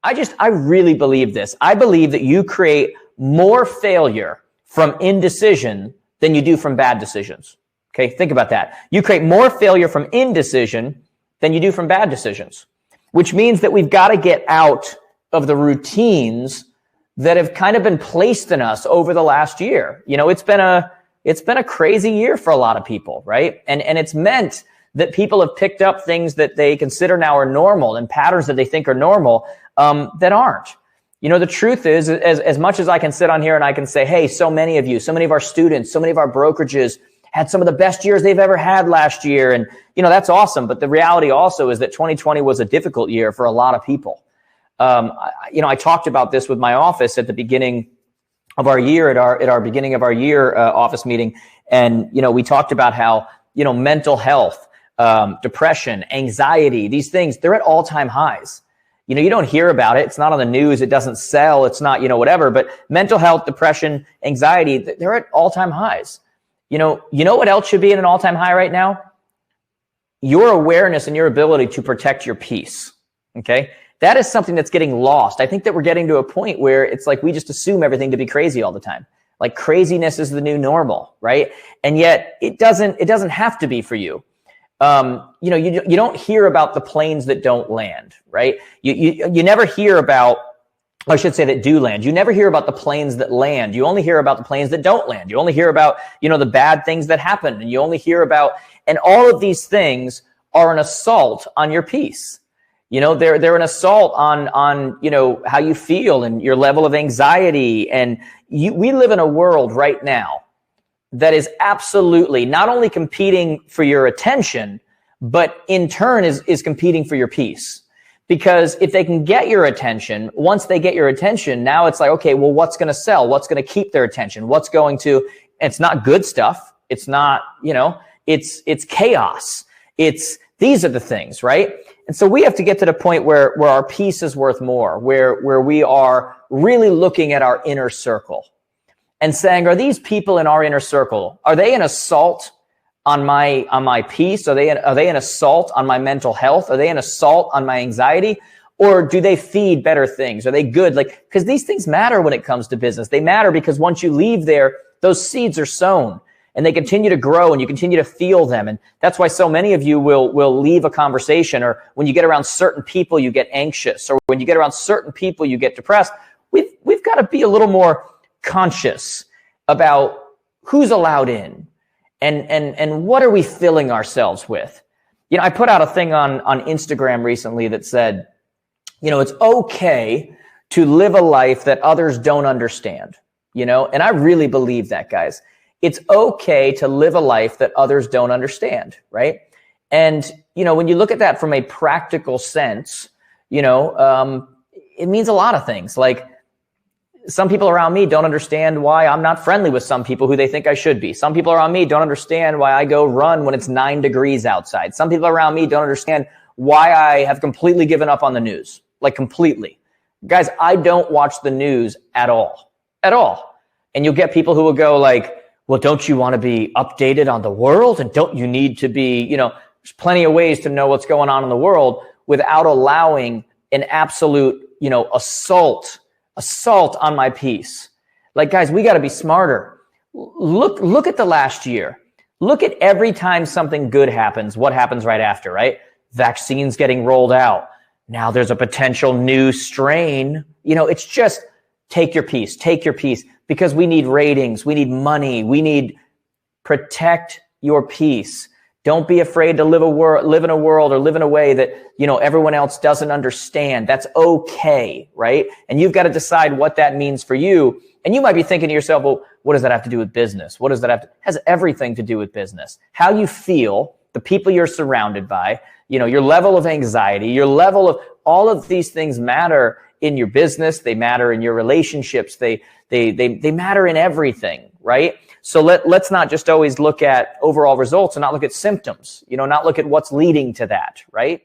I really believe this. I believe that you create more failure from indecision than you do from bad decisions. Okay, think about that. You create more failure from indecision than you do from bad decisions, which means that we've got to get out of the routines that have kind of been placed in us over the last year. You know, it's been a crazy year for a lot of people, right? And it's meant that people have picked up things that they consider now are normal and patterns that they think are normal that aren't. You know, the truth is, as much as I can sit on here and I can say, hey, so many of you, so many of our students, so many of our brokerages had some of the best years they've ever had last year. And, you know, that's awesome. But the reality also is that 2020 was a difficult year for a lot of people. I talked about this with my office at the beginning of our year, at our beginning of our year office meeting. And, you know, we talked about how, you know, mental health, depression, anxiety, these things, they're at all-time highs. You know, you don't hear about it. It's not on the news. It doesn't sell. It's not, you know, whatever. But mental health, depression, anxiety, they're at all-time highs. You know what else should be at an all-time high right now? Your awareness and your ability to protect your peace. Okay? That is something that's getting lost. I think that we're getting to a point where it's like we just assume everything to be crazy all the time. Like craziness is the new normal, right? And yet it doesn't have to be for you. You don't hear about the planes that don't land, right? You never hear about, I should say, that do land. You never hear about the planes that land. You only hear about the planes that don't land. You only hear about, you know, the bad things that happen. And you only hear about, and all of these things are an assault on your peace. You know, they're an assault on, you know, how you feel and your level of anxiety. And we live in a world right now that is absolutely not only competing for your attention, but in turn is competing for your peace. Because if they can get your attention, once they get your attention, now it's like, okay, well, what's going to sell? What's going to keep their attention? What's going to, it's not good stuff. It's not, you know, it's chaos. These are the things, right? And so we have to get to the point where our peace is worth more, where we are really looking at our inner circle and saying, are these people in our inner circle, are they an assault on my peace? Are they an assault on my mental health? Are they an assault on my anxiety? Or do they feed better things? Are they good? Like, because these things matter when it comes to business. They matter because once you leave there, those seeds are sown and they continue to grow and you continue to feel them. And that's why so many of you will leave a conversation, or when you get around certain people, you get anxious, or when you get around certain people, you get depressed. We've got to be a little more conscious about who's allowed in. And what are we filling ourselves with? You know, I put out a thing on Instagram recently that said, you know, it's okay to live a life that others don't understand, you know, and I really believe that, guys. It's okay to live a life that others don't understand, right? And, you know, when you look at that from a practical sense, you know, it means a lot of things. Like, some people around me don't understand why I'm not friendly with some people who they think I should be. Some people around me don't understand why I go run when it's 9 degrees outside. Some people around me don't understand why I have completely given up on the news, like completely. Guys, I don't watch the news at all. And you'll get people who will go like, well, don't you want to be updated on the world? And don't you need to be, you know, there's plenty of ways to know what's going on in the world without allowing an absolute, you know, assault on my peace. Like, guys, we got to be smarter. Look at the last year. Look at every time something good happens, what happens right after, right? Vaccines getting rolled out. Now there's a potential new strain. You know, it's just take your peace, because we need ratings. We need money. We need protect your peace. Don't be afraid to live in a world or live in a way that, you know, everyone else doesn't understand. That's okay, right? And you've got to decide what that means for you. And you might be thinking to yourself, well, what does that have to do with business? What does that have to, has everything to do with business. How you feel, the people you're surrounded by, you know, your level of anxiety, your level of, all of these things matter in your business. They matter in your relationships. They matter in everything, right? So let's not just always look at overall results and not look at symptoms, you know, not look at what's leading to that, right?